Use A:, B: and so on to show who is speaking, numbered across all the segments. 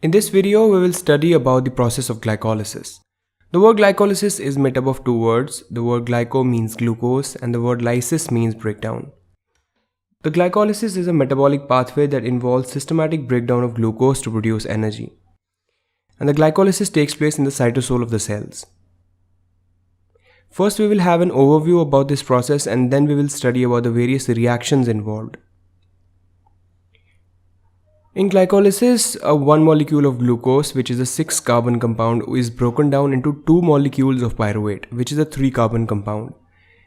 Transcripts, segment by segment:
A: In this video, we will study about the process of glycolysis. The word glycolysis is made up of two words. The word glyco means glucose and the word lysis means breakdown. The glycolysis is a metabolic pathway that involves systematic breakdown of glucose to produce energy. And the glycolysis takes place in the cytosol of the cells. First, we will have an overview about this process and then we will study about the various reactions involved. In glycolysis, one molecule of glucose, which is a 6-carbon compound, is broken down into 2 molecules of pyruvate, which is a 3-carbon compound.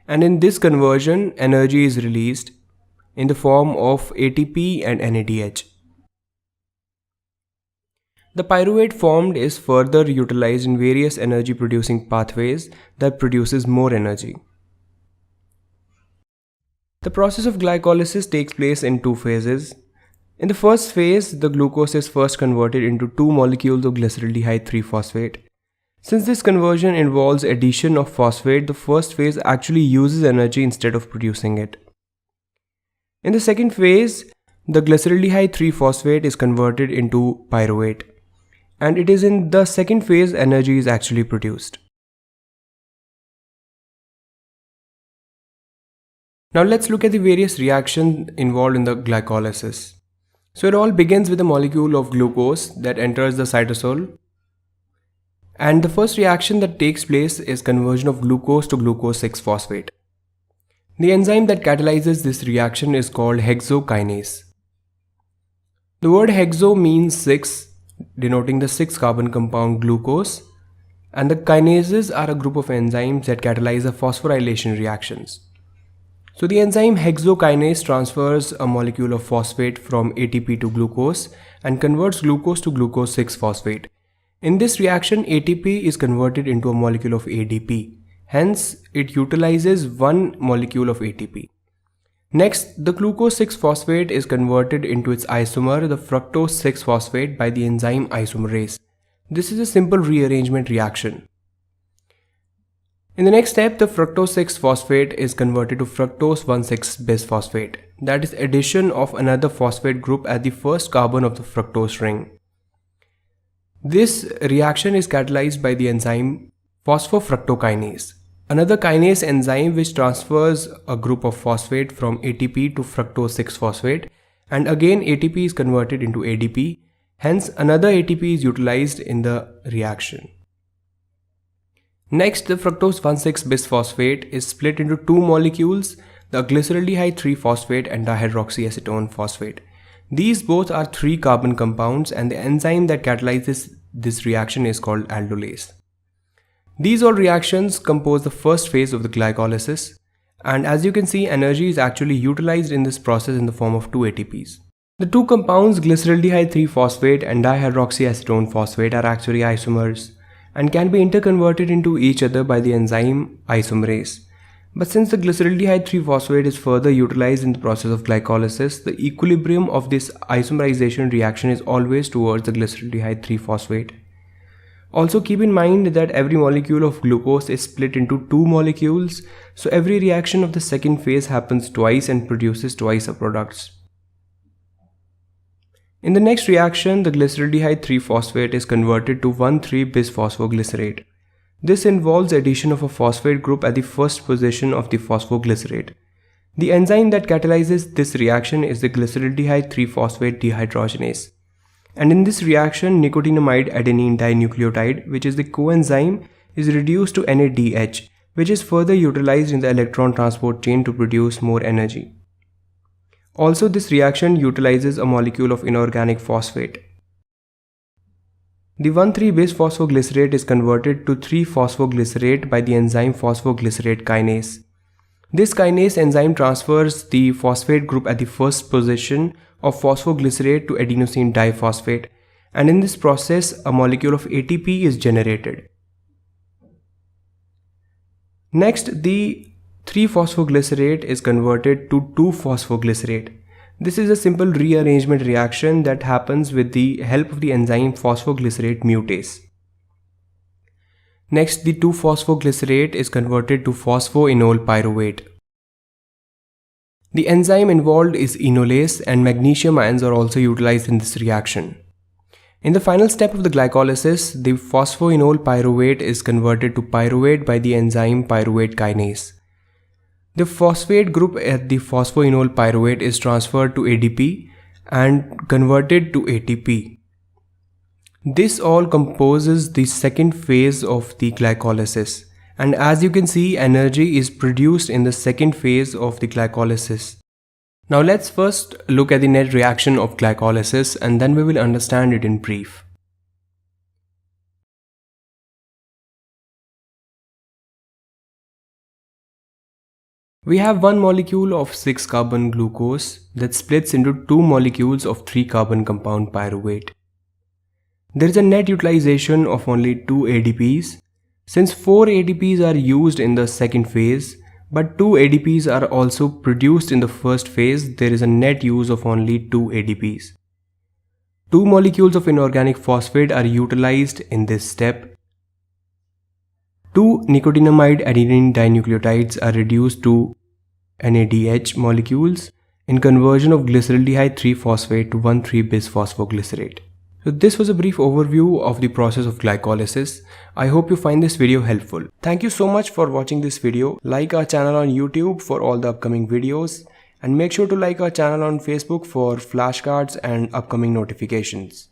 A: And in this conversion, energy is released in the form of ATP and NADH. The pyruvate formed is further utilized in various energy producing pathways that produces more energy. The process of glycolysis takes place in 2 phases. In the first phase, the glucose is first converted into 2 molecules of glyceraldehyde 3-phosphate. Since this conversion involves addition of phosphate, the first phase actually uses energy instead of producing it. In the second phase, the glyceraldehyde 3-phosphate is converted into pyruvate, and it is in the second phase energy is actually produced. Now let's look at the various reactions involved in the glycolysis. So it all begins with a molecule of glucose that enters the cytosol, and the first reaction that takes place is conversion of glucose to glucose 6-phosphate. The enzyme that catalyzes this reaction is called hexokinase. The word hexo means 6, denoting the 6-carbon compound glucose, and the kinases are a group of enzymes that catalyze the phosphorylation reactions. So the enzyme hexokinase transfers a molecule of phosphate from ATP to glucose and converts glucose to glucose 6-phosphate. In this reaction, ATP is converted into a molecule of ADP. Hence, it utilizes one molecule of ATP. Next, the glucose 6-phosphate is converted into its isomer, the fructose 6-phosphate, by the enzyme isomerase. This is a simple rearrangement reaction. In the next step, the fructose 6-phosphate is converted to fructose 1,6-bisphosphate. That is addition of another phosphate group at the first carbon of the fructose ring. This reaction is catalyzed by the enzyme phosphofructokinase, another kinase enzyme which transfers a group of phosphate from ATP to fructose 6-phosphate, and again ATP is converted into ADP. Hence, another ATP is utilized in the reaction. Next, the fructose 1,6-bisphosphate is split into 2 molecules, the glyceraldehyde 3-phosphate and dihydroxyacetone phosphate. These both are 3-carbon compounds, and the enzyme that catalyzes this reaction is called aldolase. These all reactions compose the first phase of the glycolysis, and as you can see, energy is actually utilized in this process in the form of 2 ATPs. The 2 compounds glyceraldehyde 3-phosphate and dihydroxyacetone phosphate are actually isomers and can be interconverted into each other by the enzyme isomerase. But since the glyceraldehyde 3-phosphate is further utilized in the process of glycolysis, the equilibrium of this isomerization reaction is always towards the glyceraldehyde 3-phosphate. Also keep in mind that every molecule of glucose is split into 2 molecules, so every reaction of the second phase happens twice and produces twice a product. In the next reaction, the glyceraldehyde 3-phosphate is converted to 1,3-bisphosphoglycerate. This involves addition of a phosphate group at the first position of the phosphoglycerate. The enzyme that catalyzes this reaction is the glyceraldehyde 3-phosphate dehydrogenase. And in this reaction, nicotinamide adenine dinucleotide, which is the coenzyme, is reduced to NADH, which is further utilized in the electron transport chain to produce more energy. Also, this reaction utilizes a molecule of inorganic phosphate. The 1,3-bisphosphoglycerate is converted to 3-phosphoglycerate by the enzyme phosphoglycerate kinase. This kinase enzyme transfers the phosphate group at the first position of phosphoglycerate to adenosine diphosphate, and in this process, a molecule of ATP is generated. Next, the 3-phosphoglycerate is converted to 2-phosphoglycerate. This is a simple rearrangement reaction that happens with the help of the enzyme phosphoglycerate mutase. Next, the 2-phosphoglycerate is converted to phosphoenol pyruvate. The enzyme involved is enolase, and magnesium ions are also utilized in this reaction. In the final step of the glycolysis, the phosphoenol pyruvate is converted to pyruvate by the enzyme pyruvate kinase. The phosphate group at the phosphoenol pyruvate is transferred to ADP and converted to ATP. This all composes the second phase of the glycolysis, and as you can see, energy is produced in the second phase of the glycolysis. Now let's first look at the net reaction of glycolysis and then we will understand it in brief. We have one molecule of 6-carbon glucose that splits into 2 molecules of 3-carbon compound pyruvate. There is a net utilization of only 2 ADPs. Since 4 ADPs are used in the second phase, but 2 ADPs are also produced in the first phase, there is a net use of only 2 ADPs. 2 molecules of inorganic phosphate are utilized in this step. 2 nicotinamide adenine dinucleotides are reduced to NADH molecules in conversion of glyceraldehyde 3-phosphate to 1,3-bisphosphoglycerate. So this was a brief overview of the process of glycolysis. I hope you find this video helpful. Thank you so much for watching this video. Like our channel on YouTube for all the upcoming videos and make sure to like our channel on Facebook for flashcards and upcoming notifications.